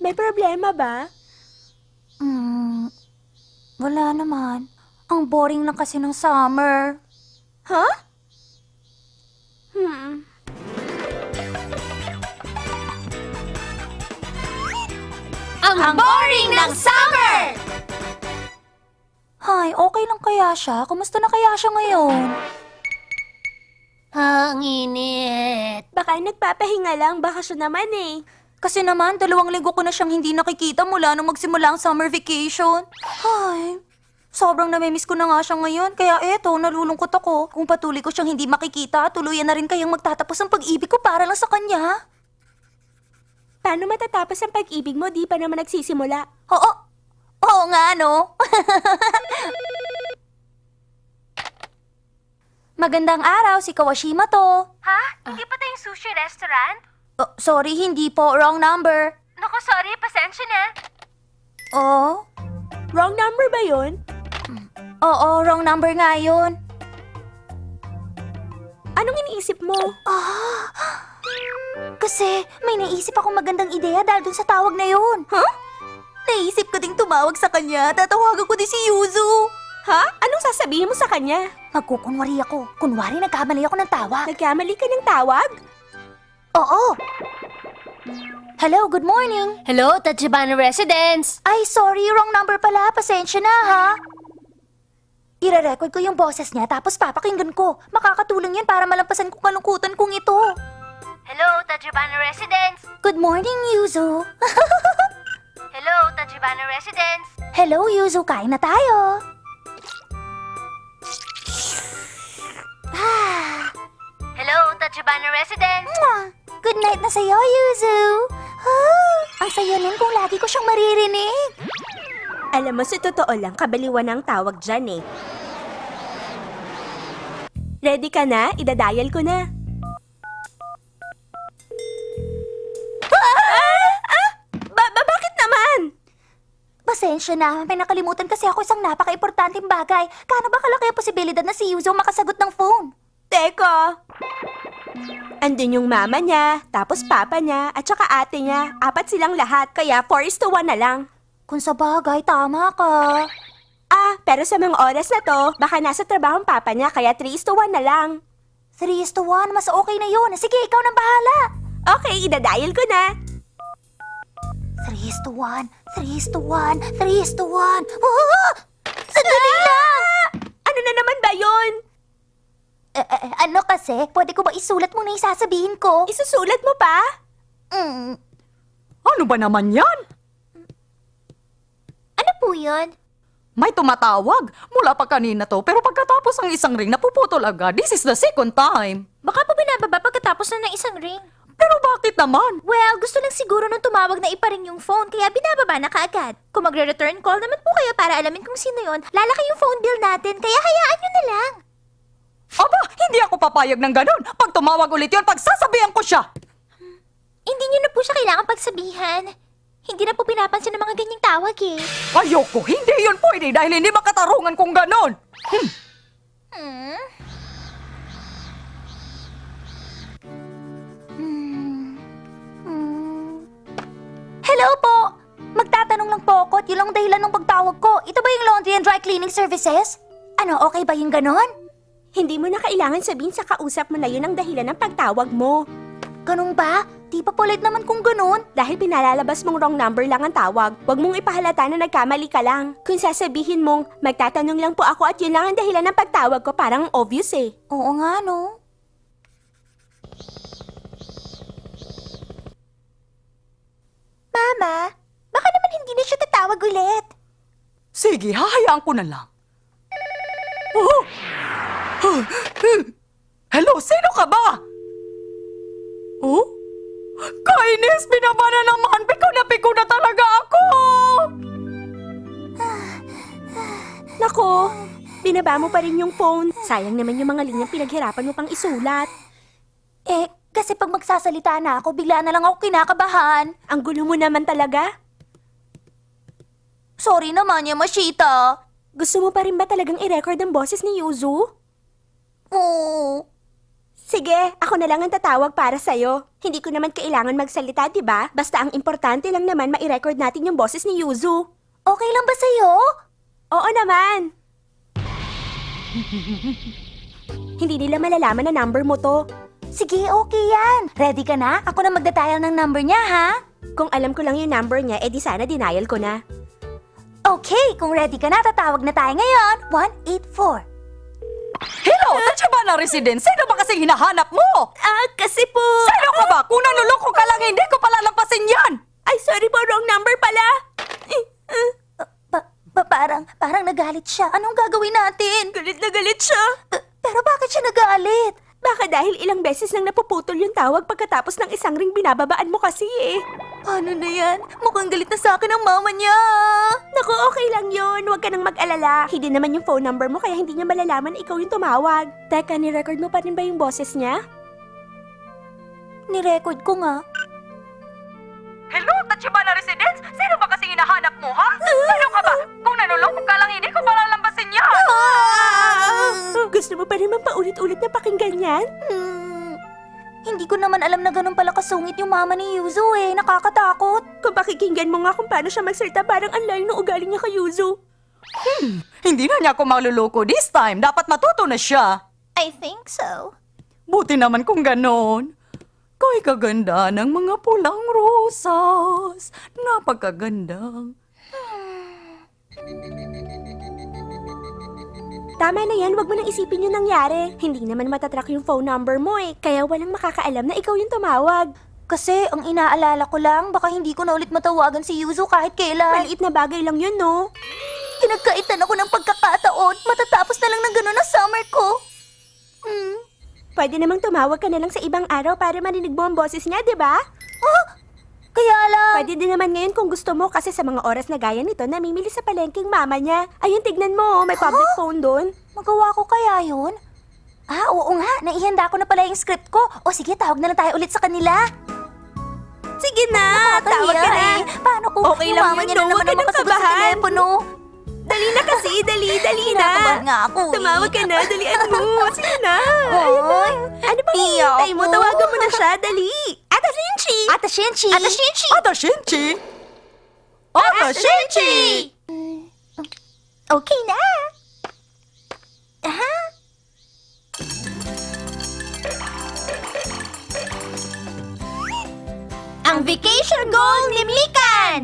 May problema ba? Wala naman. Ang boring lang kasi ng summer. Huh? Ang boring ng summer! Hay, okay lang kaya siya? Kumusta na kaya siya ngayon? Ang init. Baka nagpapahinga lang, bakasyon naman eh. Kasi naman, 2 linggo ko na siyang hindi nakikita mula nung magsimula ang summer vacation. Hay, sobrang namimiss ko na nga siya ngayon. Kaya eto, nalulungkot ako. Kung patuloy ko siyang hindi makikita, tuluyan na rin kayang magtatapos ang pag-ibig ko para lang sa kanya. Paano matatapos ang pag-ibig mo, di pa naman nagsisimula? Oo nga, no? Magandang araw, si Kawashima to. Ha? Hindi pa tayong sushi restaurant? Oh, sorry, hindi po. Wrong number. Naku, sorry. Pasensya na. Oh? Wrong number ba yun? Oo, wrong number nga yun. Anong iniisip mo? Kasi may naisip akong magandang ideya dahil dun sa tawag na yun. Huh? Naisip ko ding tumawag sa kanya. Tatawagan ko din si Yuzu. Ha? Anong sasabihin mo sa kanya? Magkukunwari ako. Kunwari nagkamali ako ng tawag. Nagkamali ka ng tawag? Oo. Hello, good morning. Hello, Tachibana Residence. Ay, sorry, wrong number pala. Pasensya na, ha? Ire-record ko yung boses niya tapos papakinggan ko. Makakatulong yan para malampasan kong kalungkutan kong ito. Hello, Tachibana Residence. Good morning, Yuzu. Hello, Tachibana Residence. Hello, Yuzu. Kain na tayo. Hello, Tachibana Residence. Mwah! Good night na sa'yo, Yuzu. Ang saya nun kung lagi ko siyang maririnig. Alam mo, sa totoo lang, kabaliwan ang tawag dyan eh. Ready ka na? Idadial ko na. Bakit naman? Pasensya na, may nakalimutan kasi ako isang napaka-importanting bagay. Kano ba kalaki ang posibilidad na si Yuzu makasagot ng phone? Teko. Andun yung mama niya, tapos papa niya, at saka ate niya. 4 silang lahat, kaya 4:1 na lang. Kung sa bagay, tama ka. Pero sa mga oras na to, baka nasa trabaho ang papa niya, kaya 3:1 na lang. 3:1, mas okay na yun. Sige, ikaw nang bahala. Okay, idadial ko na. 3:1, 3:1, 3:1. Sandali lang! Ano na naman ba yun? Ano kasi? Pwede ko ba isulat mo na yung sasabihin ko? Isusulat mo pa? Ano ba naman yan? Ano po yun? May tumatawag. Mula pa kanina to, pero pagkatapos ang isang ring, napuputol agad. This is the second time. Baka po binababa pagkatapos na ng isang ring. Pero bakit naman? Well, gusto lang siguro nung tumawag na iparing yung phone, kaya binababa na kaagad. Kung magre-return call naman po kayo para alamin kung sino yun, lalaki yung phone bill natin, kaya hayaan nyo na lang. Aba, hindi ako papayag ng ganun. Pag tumawag ulit yun, pagsasabihan ko siya. Hindi nyo na po siya kailangan pagsabihan. Hindi na po pinapansin ng mga ganyang tawag eh. Ayoko, hindi yun pwede dahil hindi makatarungan kung ganon. Hello po! Magtatanong lang po ako at yun lang dahilan ng pagtawag ko. Ito ba yung laundry and dry cleaning services? Ano, okay ba yung ganon? Hindi mo na kailangan sabihin sa kausap mo na yun ang dahilan ng pagtawag mo. Ganun ba? Di pa polite naman kung ganon. Dahil pinalalabas mong wrong number lang ang tawag, huwag mong ipahalata na nagkamali ka lang. Kung sasabihin mong, magtatanong lang po ako at yun lang ang dahilan ng pagtawag ko, parang obvious eh. Oo nga, no? Mama, baka naman hindi na siya tatawag ulit. Sige, hahayaan ko na lang. Oh! Hello, sino ka ba? Oh? Kainis, binaba na naman. Piko na talaga ako. Nako, binaba mo pa rin yung phone. Sayang naman yung mga linyang pinaghirapan mo pang isulat. Kasi pag magsasalita na ako, bigla na lang ako kinakabahan. Ang gulo mo naman talaga. Sorry naman, Yamashita. Gusto mo pa rin ba talagang i-record ang boses ni Yuzu? Oo. Sige, ako na lang ang tatawag para sa'yo. Hindi ko naman kailangan magsalita, di ba? Basta ang importante lang naman mai-record natin yung boses ni Yuzu. Okay lang ba sa'yo? Oo naman. Hindi nila malalaman na number mo to. Sige, okay yan. Ready ka na? Ako na magdadial ng number niya, ha? Kung alam ko lang yung number niya, edi sana denial ko na. Okay, kung ready ka na, tatawag na tayo ngayon. 184. Hello, Tachibana Residence. Sino ba kasi hinahanap mo? Kasi po... Sino ka ba? Kung nanuloko ka lang, hindi ko palalampasin yan. Ay, sorry po, wrong number pala. Parang nagalit siya. Anong gagawin natin? Galit na galit siya. Pero bakit siya nagalit? Baka dahil ilang beses nang napuputol yung tawag pagkatapos ng isang ring binababaan mo kasi eh. Paano na yan? Mukhang galit na sa akin ang mama niya. Naku, okay lang yun. Huwag ka nang mag-alala. Hidden naman yung phone number mo kaya hindi niya malalaman na ikaw yung tumawag. Teka, ni-record mo pa rin ba yung boses niya? Ni-record ko nga. Hello, Tachibana Residence. Sino ba kasi hinahanap mo, ha? Sino ka ba? Kung nanuloko ka lang, hindi ko palalampasin yan. Gusto mo pa naman paulit-ulit na pakinggan yan? Hindi ko naman alam na ganun pala kasungit yung mama ni Yuzu eh. Nakakatakot. Kung pakikinggan mo nga kung paano siya magsalita, parang ang layo ng ugali niya kay Yuzu. Hindi na niya ako maluloko this time. Dapat matuto na siya. I think so. Buti naman kung ganon. Kay kaganda ng mga pulang rosas. Napakaganda. Tama na yan, wag mo nang isipin yung nangyari. Hindi naman matatrack yung phone number mo eh. Kaya walang makakaalam na ikaw yung tumawag. Kasi ang inaalala ko lang, baka hindi ko na ulit matawagan si Yuzu kahit kailan. Maliit na bagay lang yun, no? Pinagkaitan ako ng pagkakataon. Matatapos na lang ng ganun ang summer ko. Pwede namang tumawag ka na lang sa ibang araw para marinig mo ang boses niya, di ba? Kaya lang. Pwede din naman ngayon kung gusto mo kasi sa mga oras na gaya nito, namimili sa palengking mama niya. Ayun, tignan mo, may public phone doon. Magawa ko kaya yun? Oo nga. Naihanda ko na pala yung script ko. O sige, tawag na lang tayo ulit sa kanila. Sige na, tawag ka na. Paano kung Okay yung lang mama yun, niya na no? naman Huwag ka ang nang makasagot sa kabahan. telepono? Dali na kasi, dali na. Kinakabahan nga ako eh. Tumawag ka na, dalian mo. Sige na. Oy. Ano bang hinihintay mo? Tawagan mo na siya, dali. Ata Shinchi! Ata Shinchi! Ata Shinchi! Ata Shinchi! Ata Shinchi! Okay na. Aha. Ang vacation goal ni Mikan!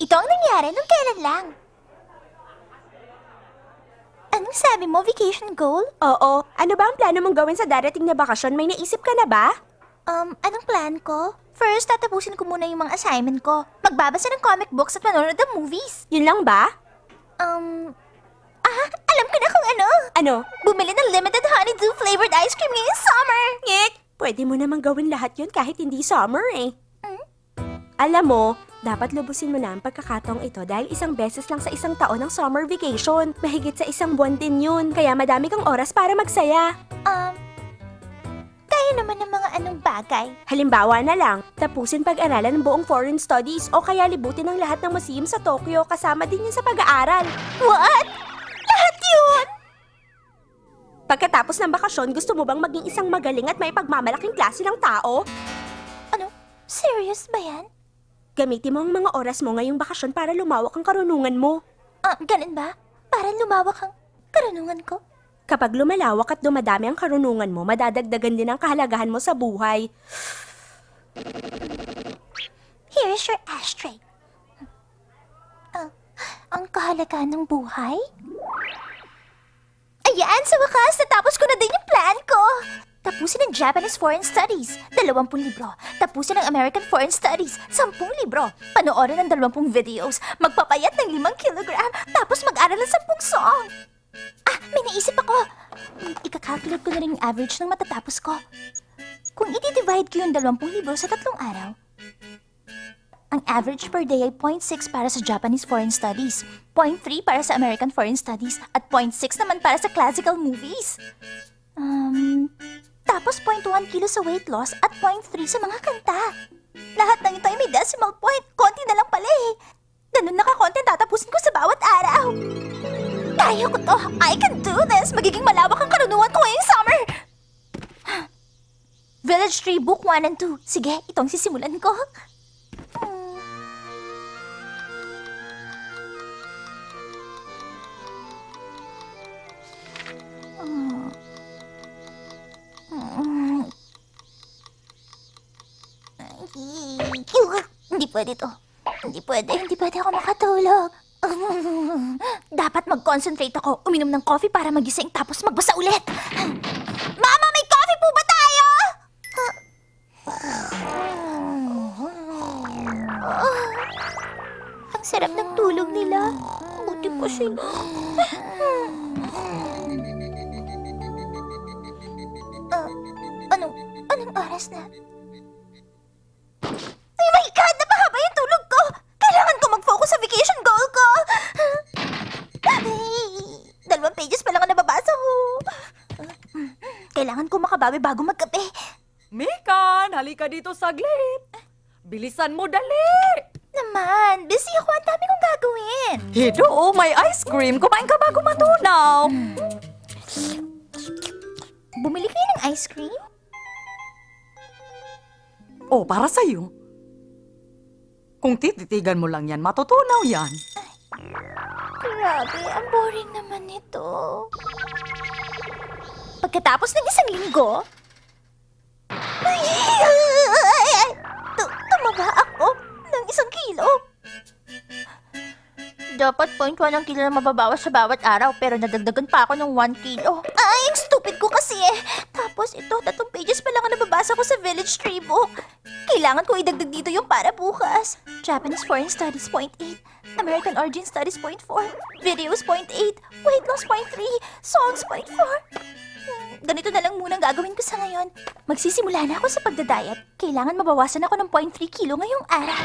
Ito ang nangyari nung kailan lang. Anong sabi mo, vacation goal? Oo. Ano ba ang plano mong gawin sa darating na bakasyon? May naisip ka na ba? Anong plan ko? First, tatapusin ko muna yung mga assignment ko. Magbabasa ng comic books at manonood ng movies. Yun lang ba? Alam ko na kung ano. Ano? Bumili ng limited honeydew flavored ice cream ngayong summer. Ngek! Pwede mo namang gawin lahat yun kahit hindi summer eh. Alam mo, dapat lubusin mo na ang pagkakataong ito dahil isang beses lang sa isang taon ng summer vacation. Mahigit sa isang buwan din yun, kaya madami kang oras para magsaya. Kaya naman ng mga anong bagay. Halimbawa na lang, tapusin pag-aralan ng buong foreign studies o kaya libutin ang lahat ng museum sa Tokyo kasama din yun sa pag-aaral. What? Lahat yun? Pagkatapos ng bakasyon, gusto mo bang maging isang magaling at may pagmamalaking klase ng tao? Ano? Serious ba yan? Gamitin mo ang mga oras mo ngayong bakasyon para lumawak ang karunungan mo. Ganun ba? Para lumawak ang karunungan ko? Kapag lumalawak at dumadami ang karunungan mo, madadagdagan din ang kahalagahan mo sa buhay. Here is your ashtray. Ang kahalagahan ng buhay? Ayan, sa wakas, natapos ko na din yung plan ko. Tapusin ang Japanese Foreign Studies, 20 libro. Tapusin ang American Foreign Studies, 10 libro. Panoorin ng 20 videos. Magpapayat ng 5 kilogram. Tapos mag-aral ng 10 song. May naisip ako. Ika-calculate ko na rin yung average ng matatapos ko. Kung i-divide ko yung 20 libro sa 3 araw, ang average per day ay 0.6 para sa Japanese Foreign Studies, 0.3 para sa American Foreign Studies, at 0.6 naman para sa classical movies. Tapos 0.1 kilo sa weight loss at 0.3 sa mga kanta. Lahat ng ito ay may decimal point. Konti na lang pala eh. Ganun nakakontent tatapusin ko sa bawat araw. Kaya ko to. I can do this. Magiging malawak ang karunungan ko ngayong summer. Village Tree Book 1 and 2. Sige, itong sisimulan ko. Hindi pwede to. Hindi pwede ako makatulog. Dapat mag-concentrate ako, uminom ng coffee para magising tapos magbasa ulit. Mama, may coffee po ba tayo? Ang sarap ng tulog nila. Buti pa sila. Anong oras na? Oh my God! Napahaba yung tulog ko! Kailangan ko mag-focus sa vacation goal ko! 2 pages pa lang ang nababasa ko. Kailangan ko makabawi bago magkape. Mekan, halika dito saglit. Bilisan mo, dali. Naman, busy ako. Ang dami kong gagawin. Hido, may ice cream. Kumain ka bago matunaw. Bumili kayo ng ice cream? Oh, para sa'yo. Kung tititigan mo lang yan, matutunaw yan. Grabe, ang boring naman nito. Pagkatapos ng 1 linggo, tumaba ako ng 1 kilo. Dapat 0.1 ang kilo na mababawas sa bawat araw, pero nadagdagan pa ako ng 1 kilo. Ay, ang stupid ko kasi eh. Tapos ito, 3 pages pa lang ang nababasa ko sa Village Tree Book. Kailangan ko idagdag dito yung para bukas. Japanese Foreign Studies, 0.8. American Origin Studies, 0.4. Videos, 0.8. Weight loss, 0.3. Songs, 0.4. Ganito na lang muna ang gagawin ko sa ngayon. Magsisimula na ako sa pagdadayat. Kailangan mabawasan ako ng 0.3 kilo ngayong araw.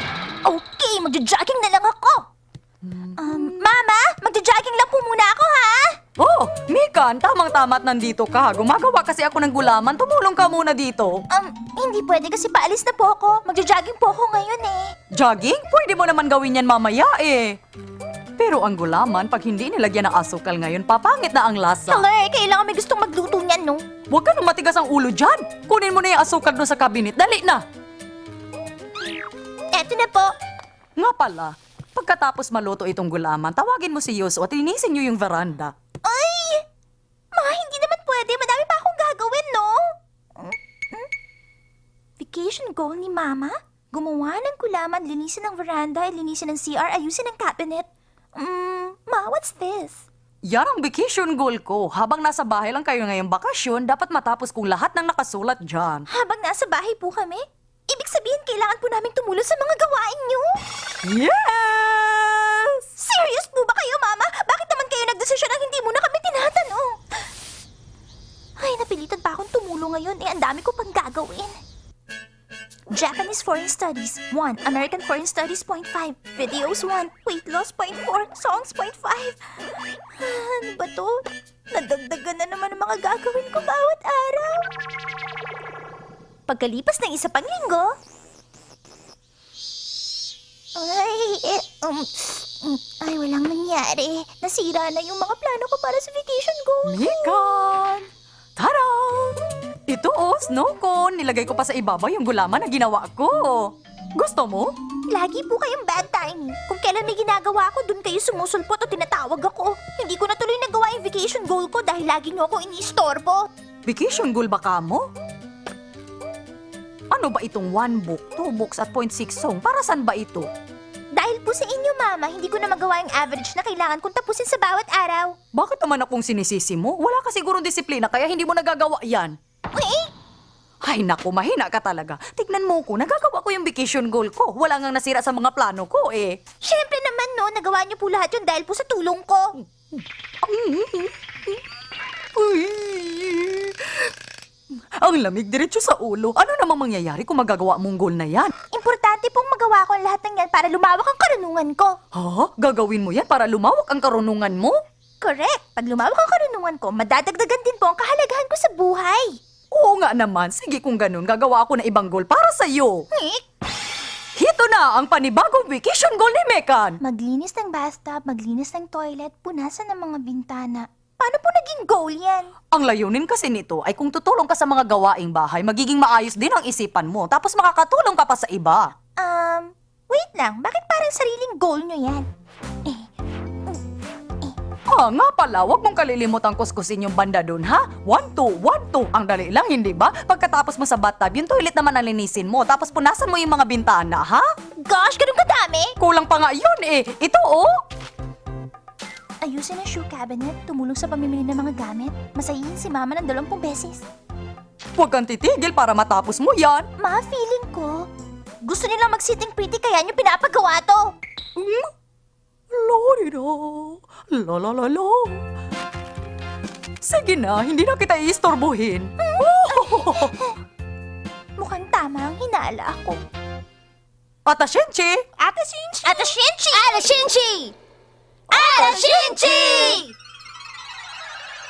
Okay, magja-jogging na lang ako. Mama, magja-jogging lang po muna ako, ha? Oh, Mekan, tamang-tama at nandito ka. Gumagawa kasi ako ng gulaman. Tumulong ka muna dito. Hindi pwede kasi paalis na po ako. Magja-jogging po ako ngayon eh. Jogging? Pwede mo naman gawin yan mamaya eh. Pero ang gulaman, pag hindi nilagyan ng asukal ngayon, papangit na ang lasa. Hello, kailangan may gustong magluto niyan, no? Huwag ka nang matigas ang ulo dyan. Kunin mo na yung asukal doon sa kabinet. Dali na. Eto na po. Nga pala, pagkatapos maluto itong gulaman, tawagin mo si Yoso at linisin niyo yung veranda. Ay! Ma, hindi naman pwede. Madami pa akong gagawin, no? Vacation goal ni Mama? Gumawa ng gulaman, linisin ang veranda, linisin ang CR, ayusin ang cabinet. Ma, what's this? Yan ang vacation goal ko. Habang nasa bahay lang kayo ngayong bakasyon, dapat matapos kong lahat ng nakasulat dyan. Habang nasa bahay po kami? Ibig sabihin, kailangan po namin tumulong sa mga gawain niyo? Yes! Serious po ba kayo, Mama? Bakit naman kayo nagdesisyon na hindi mo na kami tinatanong? Ay, napilitan pa akong tumulong ngayon. Ang dami ko pang gagawin. Japanese Foreign Studies, 1. American Foreign Studies, 0.5. Videos, 1. Weight loss, 0.4. Songs, 0.5. Ano ba to? Nadagdagan na naman ang mga gagawin ko bawat araw. Pagkalipas ng 1 pang linggo, ay, walang nangyari. Nasira na yung mga plano ko para sa vacation goal. Mekan! Tara! Ito snow cone. Nilagay ko pa sa ibabaw yung gulaman na ginawa ko. Gusto mo? Lagi po kayong bad timing. Kung kailan may ginagawa ko, dun kayo sumusulpot o tinatawag ako. Hindi ko na tuloy nagawa yung vacation goal ko dahil lagi niyo ako iniistorbo. Vacation goal ba ka mo? Ano ba itong 1 book, 2 books at 0.6 song? Para saan ba ito? Dahil po sa inyo, Mama, hindi ko na magawa yung average na kailangan kong tapusin sa bawat araw. Bakit naman akong sinisisi mo? Wala ka sigurong disiplina kaya hindi mo nagagawa yan. Ay naku, mahina ka talaga. Tignan mo ko, nagagawa ko yung vacation goal ko. Wala ngang nasira sa mga plano ko eh. Siyempre naman, no, nagawa niyo po lahat yun dahil po sa tulong ko. Ang lamig diretso sa ulo. Ano namang mangyayari kung magagawa mong goal na yan? Importante pong magawa ko ang lahat ng yan para lumawak ang karunungan ko. Ha? Gagawin mo yan para lumawak ang karunungan mo? Correct. Pag lumawak ang karunungan ko, madadagdagan din po ang kahalagahan ko sa buhay. Oo nga naman. Sige kung ganun, gagawa ako ng ibang goal para sa'yo. Hito na ang panibagong vacation goal ni Mekan. Maglinis ng bathtub, maglinis ng toilet, punasan ng mga bintana. Paano po naging goal yan? Ang layunin kasi nito ay kung tutulong ka sa mga gawaing bahay, magiging maayos din ang isipan mo, tapos makakatulong ka pa sa iba. Wait lang. Bakit parang sariling goal nyo yan? Nga pala, huwag mong kalilimutang kuskusin yung banda dun, ha? 1, 2, 1, 2. Ang dali lang, hindi ba? Pagkatapos mo sa bathtub, yung toilet naman ang linisin mo, tapos punasan mo yung mga bintana, ha? Gosh, ganun kadami! Kulang pa nga yun eh. Ito, oh. Ayusin ang shoe cabinet, tumulong sa pamimili ng mga gamit. Masayin si Mama ng 20 beses. Huwag kang titigil para matapos mo yan. Ma, feeling ko, gusto nilang mag-sitting pretty kaya nyo pinapagawa to. Lorida, la la la la. Sige na, hindi na kita iistorbohin. Mukhang tama ang hinala ako. Ata Shinchi! Ate Shinchi! Ate Shinchi! Ate Shinchi! Ate Shinchi!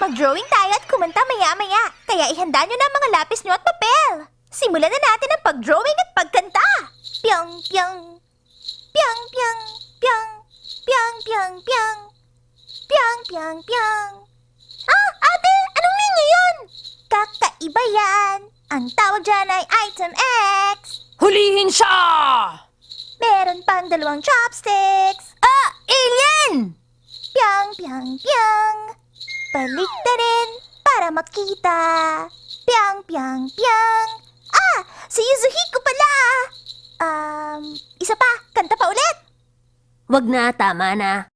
Mag-drawing tayo at kumanta maya-maya. Kaya ihanda nyo na ang mga lapis nyo at papel. Simulan na natin ang pag-drawing at pagkanta. Pyong, pyong. Pyong, pyong, pyong. Pyong, pyong, pyong. Pyong, pyong, pyong. Ah, ate! Anong linya yun? Kakaiba yan. Ang tawag dyan ay Item X. Hulihin siya! Meron pang 2 chopsticks. Ah! Alien! Pyang, pyang, pyang. Baliktarin para makita. Pyang, pyang, pyang. Ah! Si Yuzuhiko pala! Isa pa. Kanta pa ulit. Wag na, tama na.